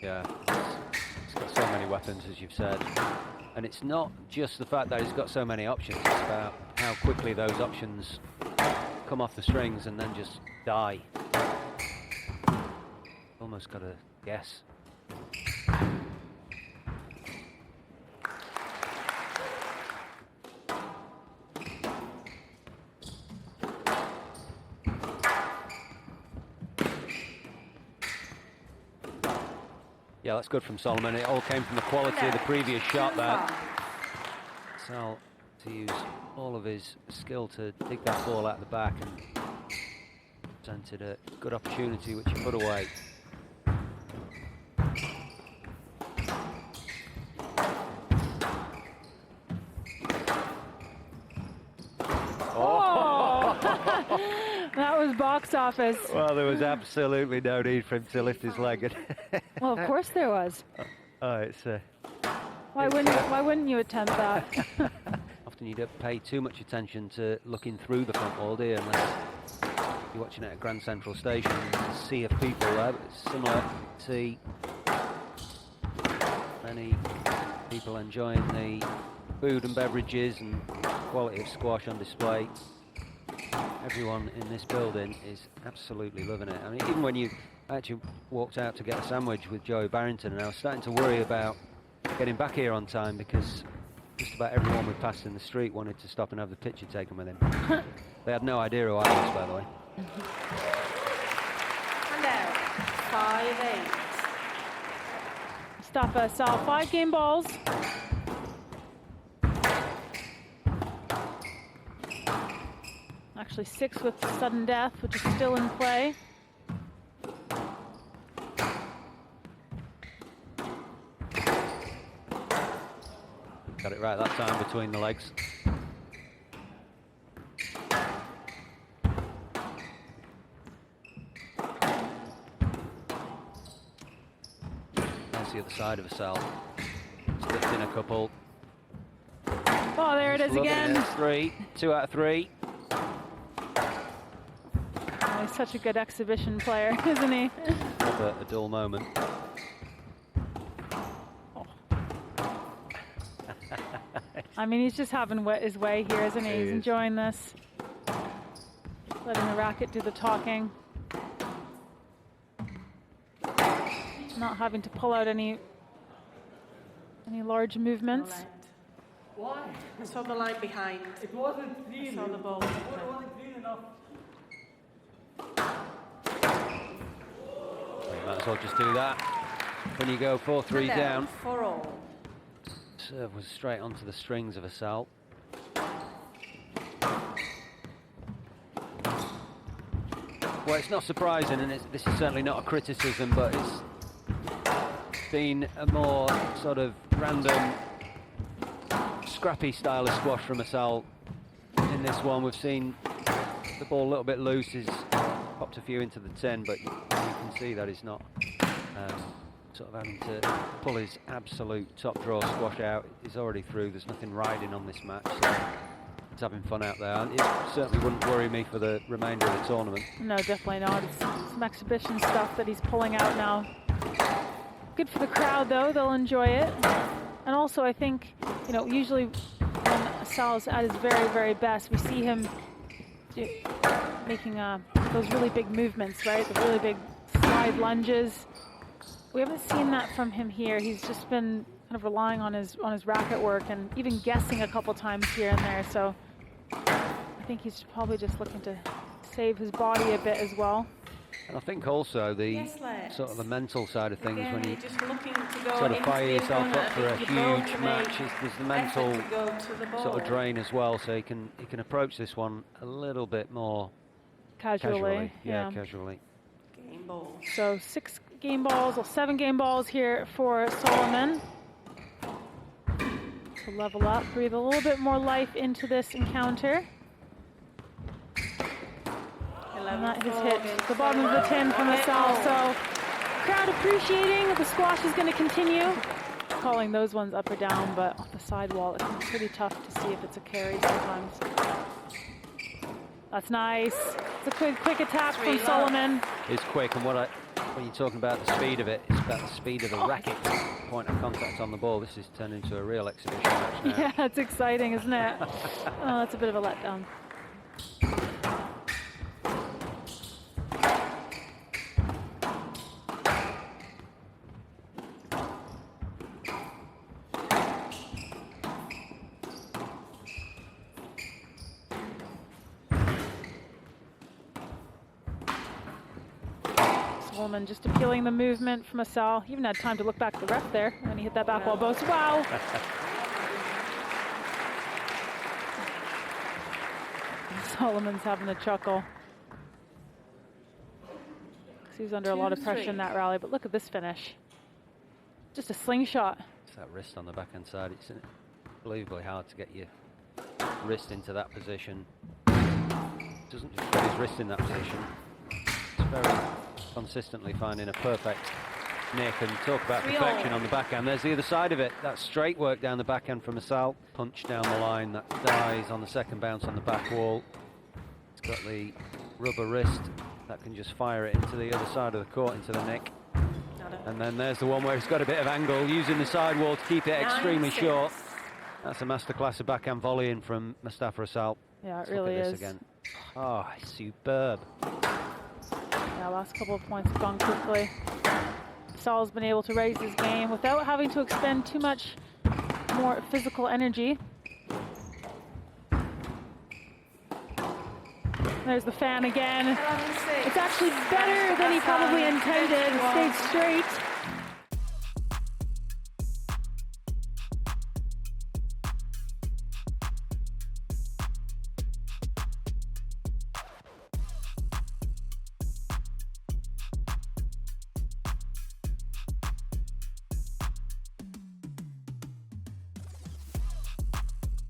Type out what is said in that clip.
Yeah, he's got so many weapons, as you've said. And it's not just the fact that he's got so many options, it's about how quickly those options come off the strings and then just die. Almost got to guess. Yeah, that's good from Soliman. It all came from the quality of the previous shot there. Asal to use all of his skill to dig that ball out the back and presented a good opportunity which he put away. That was box office. Well, there was absolutely no need for him to lift his leg. Well, of course there was. Oh, it's why wouldn't you attempt that? Often you don't pay too much attention to looking through the front wall, do you? Unless you're watching it at Grand Central Station and there's a sea of people there. But it's similar to see many people enjoying the food and beverages and quality of squash on display. Everyone in this building is absolutely loving it. I mean, even when you actually walked out to get a sandwich with Joey Barrington, and I was starting to worry about getting back here on time because just about everyone we passed in the street wanted to stop and have the picture taken with him. They had no idea who I was, by the way. And out, 5-8. Mustafa Asal, 5 game balls. Actually 6 with sudden death, which is still in play. Got it right that time between the legs. That's the other side of Asal. Slipped in a couple. Oh, there it is again. It. 3, 2 out of 3. Oh, he's such a good exhibition player, isn't he? Never a dull moment. Oh. I mean, he's just having his way here, isn't he? He's enjoying this. Letting the racket do the talking. Not having to pull out any large movements. Why? I saw the line behind. It wasn't clean. I saw the ball. It wasn't clean enough. You might as well just do that. When you go 4-3 down. 4-all. Serve was straight onto the strings of Asal. Well, it's not surprising, and this is certainly not a criticism, but it's been a more sort of random, scrappy style of squash from Asal in this one. We've seen the ball a little bit loose. He's popped a few into the tin, but you can see that he's not sort of having to pull his absolute top draw squash out. He's already through. There's nothing riding on this match, so he's having fun out there. And it certainly wouldn't worry me for the remainder of the tournament. No, definitely not. It's some exhibition stuff that he's pulling out now. Good for the crowd, though. They'll enjoy it. And also, I think, you know, usually when Asal's at his very, very best, we see him making those really big movements, right? The really big slide lunges. We haven't seen that from him here. He's just been kind of relying on his racket work and even guessing a couple times here and there. So I think he's probably just looking to save his body a bit as well. And I think also the sort of the mental side of things, when you sort of fire yourself up for a huge match, there's the mental sort of drain as well. So you can approach this one a little bit more casually. Yeah, casually. Game ball. So 6 game balls, or 7 game balls here for Soliman. To level up, breathe a little bit more life into this encounter. And that has hit the bottom of the tin from Asal. So crowd appreciating. The squash is going to continue. Calling those ones up or down, but off the sidewall, it's pretty tough to see if it's a carry sometimes. That's nice. It's a quick attack from Soliman. It's quick, and what when you're talking about the speed of it, it's about the speed of the racket point of contact on the ball. This is turned into a real exhibition match now. Yeah, it's exciting, isn't it? Oh, that's a bit of a letdown. Soliman just appealing the movement from Asal. He even had time to look back at the ref there, and he hit that back wall post. Wow! Soliman's having a chuckle. 'Cause he was under a lot of pressure in that rally, but look at this finish. Just a slingshot. It's that wrist on the backhand side. It's unbelievably hard to get your wrist into that position. Doesn't just put his wrist in that position. It's very consistently finding a perfect nick, and talk about perfection on the backhand. There's the other side of it. That straight work down the backhand from Asal. Punch down the line, that dies on the second bounce on the back wall. It's got the rubber wrist that can just fire it into the other side of the court, into the nick. And then there's the one where it's got a bit of angle, using the sidewall to keep it extremely short. That's a masterclass of backhand volleying from Mustafa Asal. Yeah, it Let's really look at is. this again. Oh, superb. Yeah, last couple of points have gone quickly. Asal's been able to raise his game without having to expend too much more physical energy. There's the fan again. 11-6. It's actually better than he probably intended. Stayed straight.